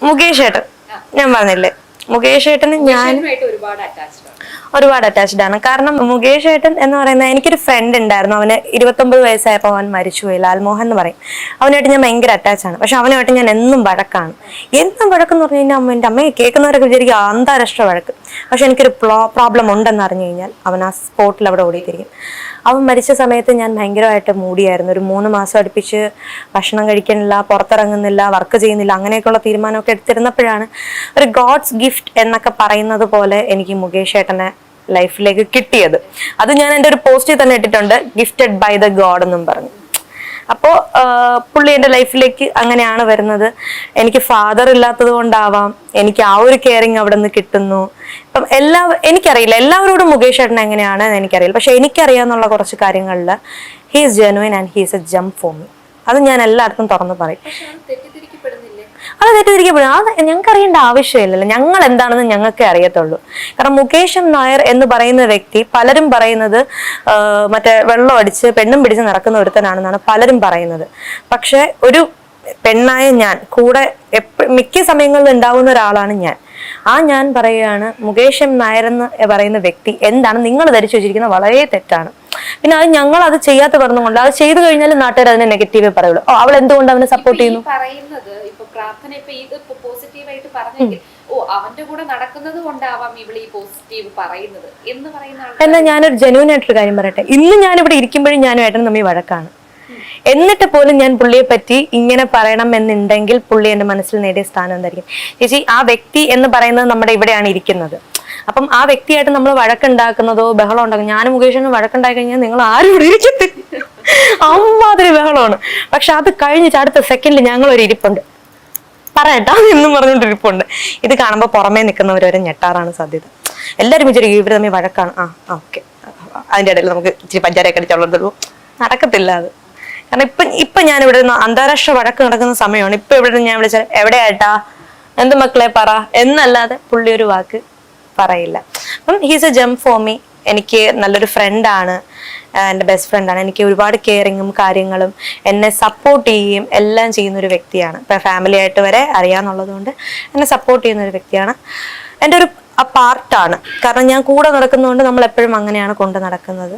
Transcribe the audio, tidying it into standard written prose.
മുകേഷ് ഏട്ടൻ ഞാൻ പറഞ്ഞില്ലേ, മുകേഷ് ഏട്ടന് ഞാൻ ഒരുപാട് അറ്റാച്ച്ഡ് ആണ്. കാരണം മുകേഷ് ഏട്ടൻ എന്ന് പറയുന്നത്, എനിക്കൊരു ഫ്രണ്ട് ഉണ്ടായിരുന്നു, അവന് 29 വയസ്സായപ്പോൾ അവൻ മരിച്ചുപോയി, ലാൽമോഹൻ എന്ന് പറയും. അവനായിട്ട് ഞാൻ ഭയങ്കര അറ്റാച്ചാണ്. പക്ഷെ അവനുമായിട്ട് ഞാൻ എന്നും വഴക്കാണ്. എന്നും വഴക്കെന്ന് പറഞ്ഞു കഴിഞ്ഞാൽ എൻ്റെ അമ്മയെ കേൾക്കുന്നവരൊക്കെ വിചാരിക്കും അന്താരാഷ്ട്ര വഴക്ക്. പക്ഷെ എനിക്കൊരു പ്രോബ്ലം ഉണ്ടെന്ന് അറിഞ്ഞു കഴിഞ്ഞാൽ അവൻ ആ സ്പോട്ടിൽ അവിടെ ഓടിത്തിരിക്കും. അവൻ മരിച്ച സമയത്ത് ഞാൻ ഭയങ്കരമായിട്ട് മൂടിയായിരുന്നു. ഒരു 3 മാസം അടുപ്പിച്ച് ഭക്ഷണം കഴിക്കുന്നില്ല, പുറത്തിറങ്ങുന്നില്ല, വർക്ക് ചെയ്യുന്നില്ല, അങ്ങനെയൊക്കെയുള്ള തീരുമാനമൊക്കെ എടുത്തിരുന്നപ്പോഴാണ് ഒരു ഗോഡ്സ് ഗിഫ്റ്റ് എന്നൊക്കെ പറയുന്നത് പോലെ എനിക്ക് മുകേഷ് ഏട്ടനെ ലൈഫിലേക്ക് കിട്ടിയത്. അത് ഞാൻ എൻ്റെ ഒരു പോസ്റ്റിൽ തന്നെ ഇട്ടിട്ടുണ്ട്, ഗിഫ്റ്റഡ് ബൈ ദ ഗോഡ് എന്നും പറഞ്ഞു. അപ്പോൾ പുള്ളി എൻ്റെ ലൈഫിലേക്ക് അങ്ങനെയാണ് വരുന്നത്. എനിക്ക് ഫാദർ ഇല്ലാത്തത് കൊണ്ടാവാം എനിക്ക് ആ ഒരു കെയറിങ് അവിടെ നിന്ന് കിട്ടുന്നു. ഇപ്പം എനിക്കറിയില്ല എല്ലാവരോടും മുകേഷ് ഏട്ടൻ എങ്ങനെയാണ് എനിക്കറിയില്ല. പക്ഷെ എനിക്കറിയാന്നുള്ള കുറച്ച് കാര്യങ്ങളിൽ he is genuine and he is A ജം ഫോർ മീ. അത് ഞാൻ എല്ലായിടത്തും തുറന്ന് പറയും. അത് തെറ്റിദ്ധരിക്കപ്പെടും. അത് ഞങ്ങൾക്ക് അറിയേണ്ട ആവശ്യമില്ലല്ലോ. ഞങ്ങൾ എന്താണെന്ന് ഞങ്ങൾക്കേ അറിയത്തുള്ളൂ. കാരണം മുകേഷ് നായർ എന്ന് പറയുന്ന വ്യക്തി, പലരും പറയുന്നത് മറ്റേ വെള്ളം അടിച്ച് പെണ്ണും പിടിച്ച് നടക്കുന്ന ഒരുത്തനാണെന്നാണ് പലരും പറയുന്നത്. പക്ഷെ ഒരു പെണ്ണായ ഞാൻ കൂടെ മിക്ക സമയങ്ങളിൽ ഉണ്ടാവുന്ന ഒരാളാണ് ഞാൻ. ഞാൻ പറയുകയാണ്, മുകേഷ് നായർ എന്ന് പറയുന്ന വ്യക്തി എന്താണ് നിങ്ങൾ ധരിച്ചു വെച്ചിരിക്കുന്നത് വളരെ തെറ്റാണ്. പിന്നെ അത് ഞങ്ങൾ അത് ചെയ്യാത്ത പറഞ്ഞുകൊണ്ട്, അത് ചെയ്തു കഴിഞ്ഞാൽ നാട്ടുകാർ അതിനെ നെഗറ്റീവ് പറയുള്ളൂ. അവൾ എന്തുകൊണ്ട് അവനെ സപ്പോർട്ട് ചെയ്യുന്നു എന്നാൽ ഞാനൊരു ജെന്യൂൻ ആയിട്ടൊരു കാര്യം പറയട്ടെ. ഇന്ന് ഞാനിവിടെ ഇരിക്കുമ്പോഴും ഞാനും ഏട്ടനും തമ്മിൽ വഴക്കാണ്. എന്നിട്ട് പോലും ഞാൻ പുള്ളിയെ പറ്റി ഇങ്ങനെ പറയണം എന്നുണ്ടെങ്കിൽ പുള്ളി എന്റെ മനസ്സിൽ നേടിയ സ്ഥാനം എന്തായിരിക്കും? ചേച്ചി, ആ വ്യക്തി എന്ന് പറയുന്നത് നമ്മുടെ ഇവിടെയാണ് ഇരിക്കുന്നത്. അപ്പം ആ വ്യക്തിയായിട്ട് നമ്മൾ വഴക്കുണ്ടാക്കുന്നതോ ബഹളം ഉണ്ടാക്കും. ഞാനും മുകേഷിനും വഴക്കുണ്ടായി കഴിഞ്ഞാൽ നിങ്ങൾ ആരും ഇവിടെ ഇരിക്കത്തില്ല, അമ്മാതിരി ബഹളമാണ്. പക്ഷെ അത് കഴിഞ്ഞിട്ട് അടുത്ത സെക്കൻഡിൽ ഞങ്ങളൊരു ഇരിപ്പുണ്ട്, പറയട്ടാ എന്നും പറഞ്ഞുകൊണ്ട് ഇരിപ്പുണ്ട്. ഇത് കാണുമ്പോൾ പുറമേ നിൽക്കുന്നവരെ ഞെട്ടാറാണ് സാധ്യത. എല്ലാവരും വിചാരിക്കും ഇവർ തമ്മിൽ വഴക്കാണ്. ഓക്കെ, അതിൻ്റെ ഇടയിൽ നമുക്ക് ഇച്ചിരി പഞ്ചാരയൊക്കെ അടിച്ചുള്ളൂ. നടക്കത്തില്ല അത്. കാരണം ഇപ്പൊ ഞാൻ ഇവിടെ അന്താരാഷ്ട്ര വഴക്ക് നടക്കുന്ന സമയമാണ്. ഇപ്പൊ ഇവിടെ ഞാൻ വിളിച്ചാൽ എവിടെയായിട്ടാ, എന്ത് മക്കളെ പറ എന്നല്ലാതെ പുള്ളി ഒരു വാക്ക് പറയില്ല. അപ്പം ഹീസ് എ ജം ഫോർ മീ. എനിക്ക് നല്ലൊരു ഫ്രണ്ടാണ്, എൻ്റെ ബെസ്റ്റ് ഫ്രണ്ടാണ്. എനിക്ക് ഒരുപാട് കെയറിങ്ങും കാര്യങ്ങളും എന്നെ സപ്പോർട്ട് ചെയ്യുകയും എല്ലാം ചെയ്യുന്ന ഒരു വ്യക്തിയാണ്. ഇപ്പം ഫാമിലി ആയിട്ട് വരെ അറിയാന്നുള്ളത് കൊണ്ട് എന്നെ സപ്പോർട്ട് ചെയ്യുന്ന ഒരു വ്യക്തിയാണ്. എൻ്റെ ഒരു പാർട്ടാണ്. കാരണം ഞാൻ കൂടെ നടക്കുന്നതുകൊണ്ട് നമ്മൾ എപ്പോഴും അങ്ങനെയാണ് കൊണ്ട് നടക്കുന്നത്.